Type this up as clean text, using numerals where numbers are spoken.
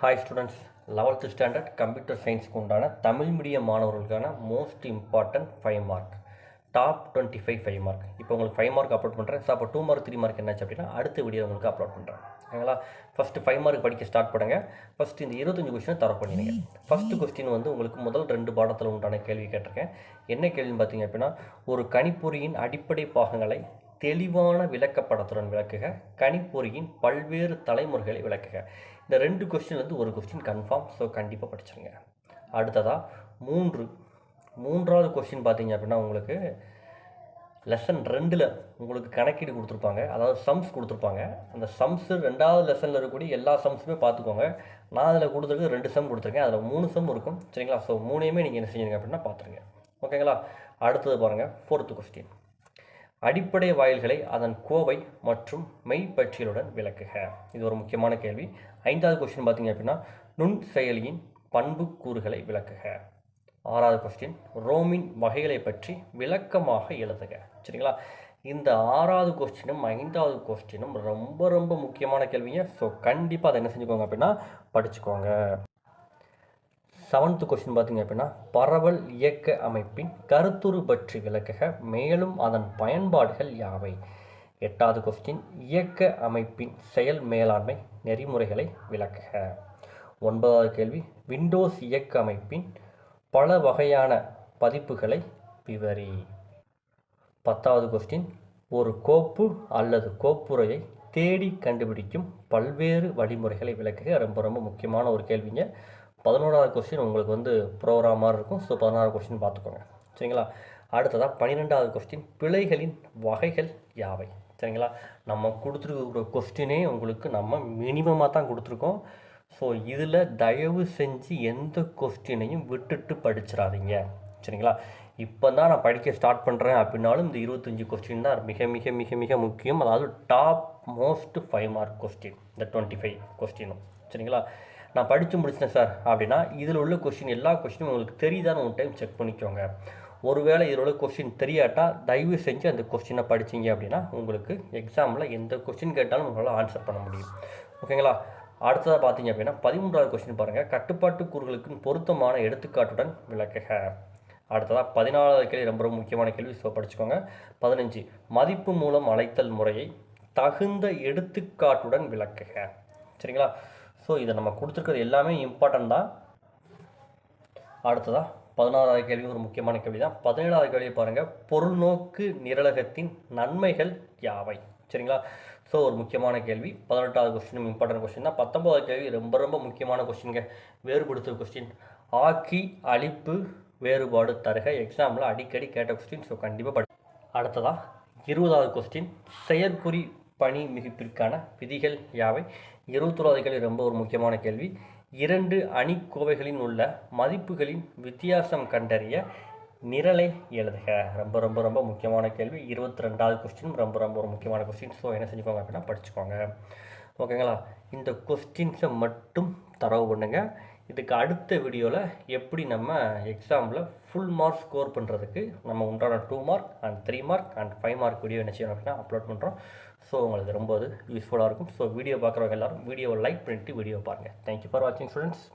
Hi students, 11th standard computer சயின்ஸ்க்கு உண்டான Tamil medium மாணவர்களுக்கான most important 5 mark top 25 5 mark. இப்போ உங்களுக்கு 5 மார்க் அப்லோட் பண்ணுறேன். ஸோ அப்போ 2 மார்க் 3 மார்க் என்னாச்சு அப்படின்னா அடுத்த வீடியோ உங்களுக்கு அப்லோட் பண்ணுறேன். ஓகேங்களா? ஃபஸ்ட்டு 5 மார்க் படிக்க ஸ்டார்ட் பண்ணுங்க. ஃபஸ்ட்டு இந்த 25 கொஸ்டினை தர பண்ணிடுங்க. ஃபஸ்ட்டு கொஸ்டின் வந்து உங்களுக்கு முதல் 2 பாடத்தில் உண்டான கேள்வி கேட்டிருக்கேன். என்ன கேள்வின்னு பார்த்தீங்க அப்படின்னா, ஒரு கணிப்பொறியின் அடிப்படை பாகங்களை தெளிவான விளக்கப்படத்துடன் விளக்குக, கணிப்பொறியின் பல்வேறு தலைமுறைகளை விளக்குக. இந்த 2 கொஸ்டின்லேருந்து ஒரு கொஸ்டின் கன்ஃபார்ம். ஸோ கண்டிப்பாக படிச்சிருங்க. அடுத்ததாக மூன்றாவது கொஸ்டின் பார்த்தீங்க அப்படின்னா, உங்களுக்கு லெசன் 2ல் உங்களுக்கு கணக்கீடு கொடுத்துருப்பாங்க, அதாவது சம்ஸ் கொடுத்துருப்பாங்க. அந்த சம்ஸு 2வது லெசனில் இருக்கக்கூடிய எல்லா சம்ஸுமே பார்த்துக்கோங்க. நான் அதில் கொடுத்துருக்கு 2 சம் கொடுத்துருக்கேன், அதில் 3 சம் இருக்கும். சரிங்களா? ஸோ 3யுமே நீங்கள் என்ன செஞ்சீங்க அப்படின்னா பார்த்துருங்க. ஓகேங்களா? அடுத்தது பாருங்கள், 4th கொஸ்டின். அடிப்படை வாயில்களை அதன் கோவை மற்றும் மெய்ப்பற்றியலுடன் விளக்குக. இது ஒரு முக்கியமான கேள்வி. 5வது கொஸ்டின் பார்த்தீங்க அப்படின்னா, நுண் செயலியின் பண்பு கூறுகளை விளக்குக. 6வது கொஸ்டின், ரோமின் வகைகளை பற்றி விளக்கமாக எழுதுக. சரிங்களா? இந்த 6வது கொஸ்டினும் 5வது கொஸ்டினும் ரொம்ப ரொம்ப முக்கியமான கேள்விங்க. ஸோ கண்டிப்பாக அதை என்ன செஞ்சுக்கோங்க அப்படின்னா படிச்சுக்கோங்க. 7th கொஸ்டின் பார்த்தீங்க அப்படின்னா, பரவல் இயக்க அமைப்பின் கருத்துரு பற்றி விளக்குக, மேலும் அதன் பயன்பாடுகள் யாவை. 8வது கொஸ்டின், இயக்க அமைப்பின் செயல் மேலாண்மை நெறிமுறைகளை விளக்குக. 9வது கேள்வி, விண்டோஸ் இயக்க அமைப்பின் பல வகையான பதிப்புகளை விவரி. 10வது கொஸ்டின், ஒரு கோப்பு அல்லது கோப்புரையை தேடி கண்டுபிடிக்கும் பல்வேறு வழிமுறைகளை விளக்குக. ரொம்ப ரொம்ப முக்கியமான ஒரு கேள்விங்க. 11வது கொஸ்டின் உங்களுக்கு வந்து ப்ரோக்ராமாக இருக்கும். ஸோ 16வது கொஸ்டின் பார்த்துக்கோங்க. சரிங்களா? அடுத்ததாக 12வது கொஸ்டின், பிழைகளின் வகைகள் யாவை. சரிங்களா? நம்ம கொடுத்துருக்க கொஸ்டினே உங்களுக்கு நம்ம மினிமமாக தான் கொடுத்துருக்கோம். ஸோ இதில் தயவு செஞ்சு எந்த கொஸ்டினையும் விட்டுட்டு படிச்சிடாதீங்க. சரிங்களா? இப்போ தான் நான் படிக்க ஸ்டார்ட் பண்ணுறேன் அப்படின்னாலும் இந்த 25 கொஸ்டின் தான் மிக மிக மிக மிக முக்கியம். அதாவது டாப் மோஸ்ட் 5 மார்க் கொஸ்டின், இந்த 25 கொஸ்டினும். சரிங்களா? நான் படித்து முடிச்சிட்டேன் சார் அப்படின்னா இதில் உள்ள கொஸ்டின் எல்லா கொஸ்டினும் உங்களுக்கு தெரியுதான்னு ஒரு டைம் செக் பண்ணிக்கோங்க. ஒருவேளை இதில் உள்ள கொஸ்டின் தெரியாட்டா தயவு செஞ்சு அந்த கொஸ்டினை படிச்சிங்க அப்படின்னா உங்களுக்கு எக்ஸாமில் எந்த கொஸ்டின் கேட்டாலும் உங்களால் ஆன்சர் பண்ண முடியும். ஓகேங்களா? அடுத்ததாக பார்த்தீங்க அப்படின்னா 13வது கொஸ்டின் பாருங்கள், கட்டுப்பாட்டு கூறுகளுக்கு பொருத்தமான எடுத்துக்காட்டுடன் விளக்குக. அடுத்ததாக 14வது கேள்வி ரொம்ப ரொம்ப முக்கியமான கேள்வி. ஸோ படிச்சுக்கோங்க. 15, மதிப்பு மூலம் அழைத்தல் முறையை தகுந்த எடுத்துக்காட்டுடன் விளக்குக. சரிங்களா? ஸோ இதை நம்ம கொடுத்துருக்கிறது எல்லாமே இம்பார்ட்டன்ட் தான். அடுத்ததாக 16வது கேள்வி ஒரு முக்கியமான கேள்வி தான். 17வது கேள்வி பாருங்கள், பொருள் நோக்கு நிரலகத்தின் நன்மைகள் யாவை. சரிங்களா? ஸோ ஒரு முக்கியமான கேள்வி. 18வது கொஸ்டினும் இம்பார்ட்டன்ட் கொஸ்டின் தான். 19வது கேள்வி ரொம்ப ரொம்ப முக்கியமான கொஸ்டின்ங்க, வேறுபடுத்துகிற கொஸ்டின். ஆக்கி அழிப்பு வேறுபாடு தருக. எக்ஸாமில் அடிக்கடி கேட்ட கொஸ்டின். ஸோ கண்டிப்பாக அடுத்ததாக 20வது கொஸ்டின், செயற்குறி பணி மிகுப்பிற்கான விதிகள் யாவை. 21வது கேள்வி ரொம்ப ஒரு முக்கியமான கேள்வி. 2 அணிக்கோவைகளின் உள்ள மதிப்புகளின் வித்தியாசம் கண்டறிய நிரலை எழுதுக. ரொம்ப ரொம்ப ரொம்ப முக்கியமான கேள்வி. 22வது கொஸ்டின் ரொம்ப ரொம்ப ஒரு முக்கியமான கொஸ்டின். ஸோ என்ன செஞ்சுக்கோங்க அப்படின்னா படிச்சுக்கோங்க. ஓகேங்களா? இந்த கொஸ்டின்ஸை மட்டும் தரவு பண்ணுங்கள். இதுக்கு அடுத்த வீடியோவில் எப்படி நம்ம எக்ஸாமில் ஃபுல் மார்க் ஸ்கோர் பண்ணுறதுக்கு நம்ம உண்டான 2 mark and 3 mark and 5 mark video என்ன செய்யணும் அப்படின்னா அப்லோட் பண்ணுறோம். ஸோ உங்களுக்கு ரொம்ப யூஸ்ஃபுல்லாக இருக்கும். ஸோ வீடியோ பார்க்குறவங்க எல்லோரும் வீடியோவை லைக் பண்ணிவிட்டு வீடியோ பாருங்கள். தேங்க்யூ ஃபார் வாட்சிங் ஸ்டூடெண்ட்ஸ்.